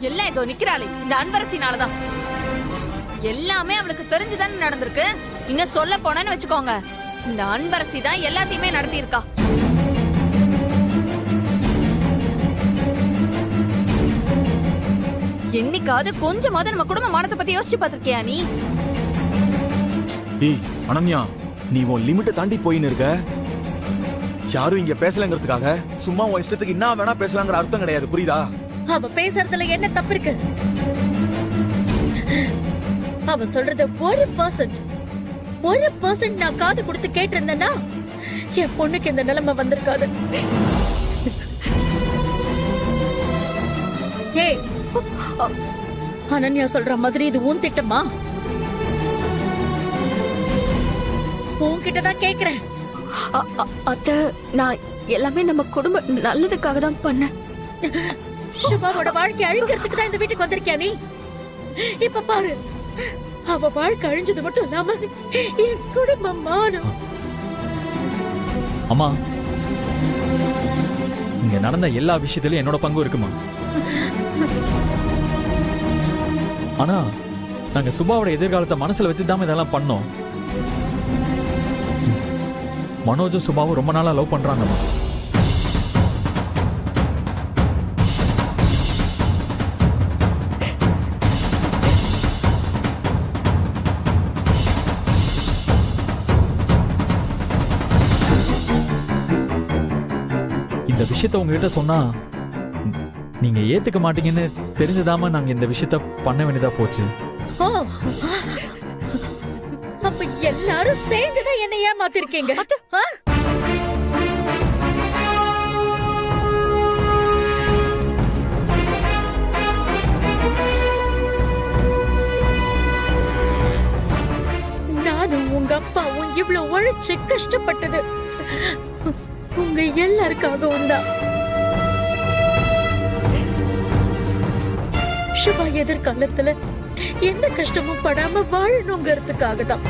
எல்லாம் இதோ நிக்கிறாளே இந்த அன்பரசினாலதான். எல்லாமே அவளுக்கு தெரிஞ்சுதானே நடந்திருக்கு. இன்னும் சொல்ல போனேன்னு வச்சுக்கோங்க, இந்த அன்பரசி தான் எல்லாத்தையுமே நடத்தி இருக்கா. என்னைக்காவது கொஞ்சமாவது நம்ம குடும்ப மானத்தை பத்தி யோசிச்சு பாத்திருக்கியா நீ? டேய் அனன்யா, நீ உன் லிமிட்டை தாண்டி போயின்னு இருக்க. யாரும் இங்க பேசலங்கிறதுக்காக சும்மா உன் இஷ்டத்துக்கு என்ன வேணா பேசலாங்கிற அர்த்தம் கிடையாது, புரியுதா? அவ பேசுறதுல என்ன தப்பு இருக்கு? அவ சொல்றது 1% நான் காது கொடுத்து கேட்டு இருந்தேன்னா என் பொண்ணுக்கு இந்த நிலைமை வந்திருக்காது. ஏய், அனன்யா சொல்ற மாதிரி இது உன் திட்டமா? உன்கிட்டதான் கேக்குறேன். அத்த, நான் எல்லாமே நம்ம குடும்ப நல்லதுக்காக தான் பண்ணேன். சுபாவோட வாழ்க்கை அழிக்கிறதுக்கு தான் இந்த வீட்டுக்கு வந்திருக்கியா நீ? இப்ப பாரு, அவ வாழ்க்கை அழிஞ்சது மட்டும் இல்லாம என் குடும்பம் மாறும். அம்மா, இங்க நடந்த எல்லா விஷயத்திலும் என்னோட பங்கு இருக்குமா? ஆனா நாங்க சுபாவோட எதிர்காலத்தை மனசுல வச்சுதான் இதெல்லாம் பண்ணோம். மனோஜும் சுபாவும் ரொம்ப நாளா லவ் பண்றாங்கம்மா. இந்த விஷயத்த உங்ககிட்ட சொன்னா நீங்க ஏத்துக்க மாட்டீங்கன்னு தெரிஞ்சதாம நாங்க இந்த விஷயத்த பண்ண வேண்டியதா போச்சு. ஓ, அப்ப எல்லாரும் சேர்ந்துதான் என்ன ஏமாத்திருக்கீங்க. நானும் உங்க அப்பாவும் இவ்வளவு உழைச்சு கஷ்டப்பட்டது உங்க எல்லாருக்காகவும் தான். சுபா எதிர்காலத்துல எந்த கஷ்டமும் படாம வாழணுங்கிறதுக்காக தான்.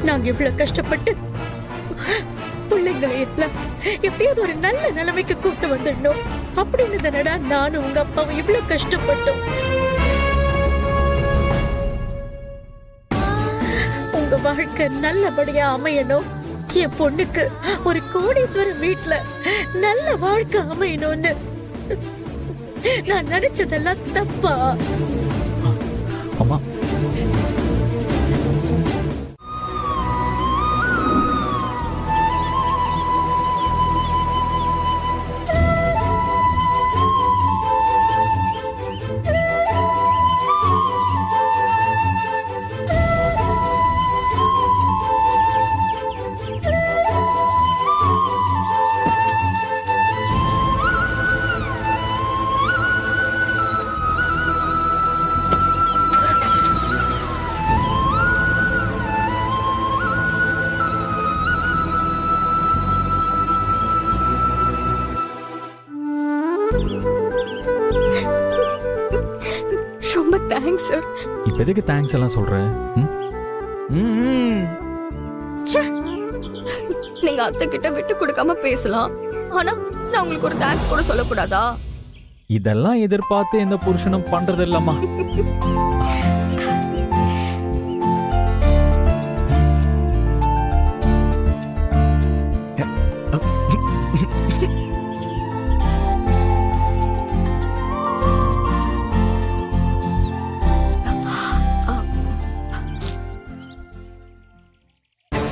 நாங்க இவ்வளவு கஷ்டப்பட்டு பிள்ளைங்களை எல்லாம் எப்படியாவது ஒரு நல்ல நிலைமைக்கு கூப்பிட்டு வந்துடணும் அப்படின்னு தானடா நானும் உங்க அப்பாவும் இவ்வளவு கஷ்டப்பட்டோம். உங்க வாழ்க்கை நல்லபடியா அமையணும், என் பொண்ணுக்கு ஒரு கோடீஸ்வரர் வீட்டுல நல்ல வாழ்க்கை அமையணும்னு நான் நினைச்சதெல்லாம் தப்பா? அம்மா, ரொம்ப தேங்க்ஸ் சார். இப்ப எதுக்கு தேங்க்ஸ் எல்லாம் சொல்ற? நீங்க அத்தை கிட்ட விட்டு கொடுக்காம பேசலாம், ஆனா நான் உங்களுக்கு ஒரு தேங்க்ஸ் கூட சொல்லக்கூடாதா? இதெல்லாம் எதிர்பார்த்து எந்த புருஷனும் பண்றது இல்லம்மா.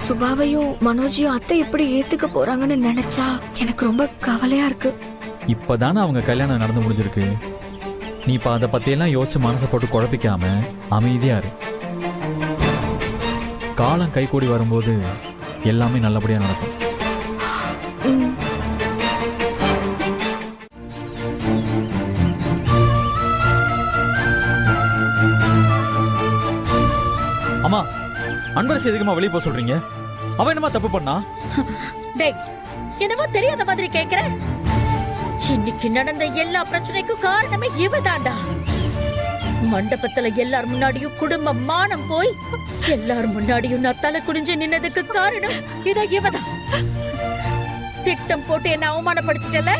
சுபாவையும் மனோஜையும் அத்தை எப்படி ஏத்துக்க போறாங்கன்னு நினைச்சா எனக்கு ரொம்ப கவலையா இருக்கு. இப்பதானே அவங்க கல்யாணம் நடந்து முடிஞ்சிருக்கு. நீ இப்ப அதை பத்தி எல்லாம் யோசிச்சு மனசை போட்டு குழப்பிக்காம அமைதியா இரு. காலம் கைகூடி வரும்போது எல்லாமே நல்லபடியா நடக்கும். அம்மா, அன்பரசி எதுக்குமா வெளியே போக சொல்றீங்க? அவன் என்னமா தப்பு பண்ணா? டேய், என்னமோ தெரியாத மாதிரி கேக்குற. இன்னைக்கு நடந்த எல்லா பிரச்சனைக்கும் காரணமே இவதாண்டா. மண்டபத்துல எல்லார் முன்னாடியும் குடும்ப மானம் போய் எல்லார் முன்னாடியும் நான் தலை குடிஞ்சு நின்னதுக்கு காரணம் இதோ இவதான். திட்டம் போட்டு என்ன அவமானப்படுத்திட்டல.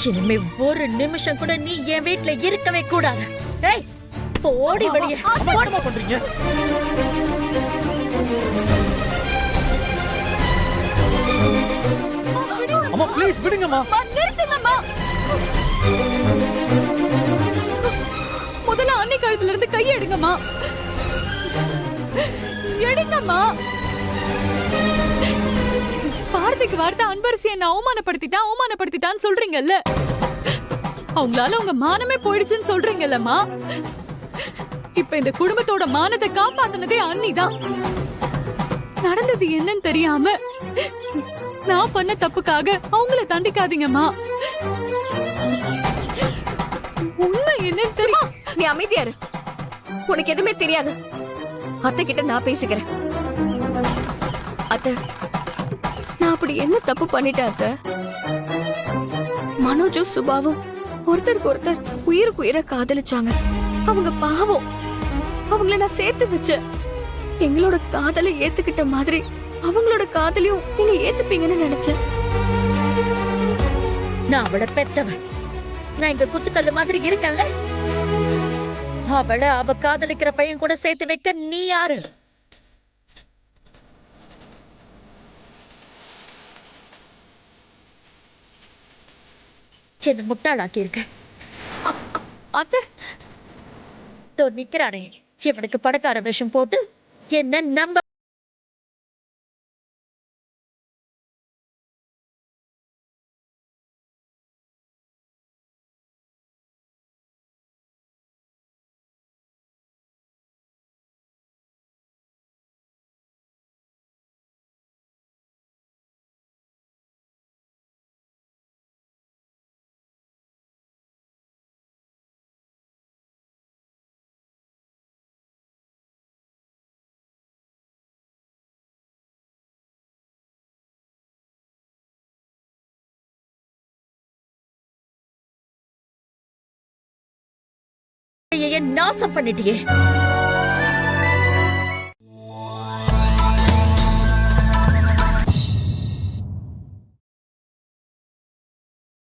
இனிமே ஒரு நிமிஷம் கூட நீ என் வீட்ல இருக்கவே கூடாது. ஏய், போடி வெளியே. என்னம்மா பண்றீங்க? அம்மா ப்ளீஸ் விடுங்கம்மா. நிறுத்துங்கம்மா. முதல்ல அன்னை கழுத்துல இருந்து கையை எடுங்கம்மா. எடுங்கம்மா. வார்த்தைக்கு வார்த்தை அன்பரசி என்ன அவமானப்படுத்திட்டான்னு சொல்றீங்கல்ல. அவங்களால உங்க மானமே போயிடுச்சுன்னு சொல்றீங்கல்லம்மா. இப்ப இந்த குடும்பத்தோட மானத்தை காப்பாத்தினதே அண்ணிதான். நடந்தது என்னன்னு தெரியாம நான் பண்ண தப்புக்காக அவங்கள தண்டிக்காதீங்கம்மா. உண்மை என்னன்னு தெரியும். நீ அமைதியாரு. உனக்கு எதுவுமே தெரியாது. அத்தை கிட்ட நான் பேசிக்கிறேன். அத்தை, நான் அப்படி என்ன தப்பு பண்ணிட்டேன் அத்தை? மனோஜும் சுபாவும் ஒருத்தருக்கு ஒருத்தர் உயிருக்கு உயிரை காதலிச்சாங்க. அவங்க பாவம். அவங்கள நான் சேர்த்து வச்சேன். எங்களோட காதலை ஏத்துக்கிட்ட மாதிரி அவங்களோட காதலையும் நீங்க ஏத்துப்பீங்கன்னு நினைச்சேன். நான் அவளை பெத்தவன். நான் இங்க குத்துக்கல்லு மாதிரி இருக்கேன்ல. அவளை அவ காதலிக்கிற பையன் கூட சேர்த்து வைக்க நீ யாரு? என்ன முட்டாளாக்கி இருக்க. அத்தை, நிக்கிறானே இவனுக்கு பணக்கார விஷம் போட்டு என்ன நம்ப நாசம் பண்ணிட்டியே.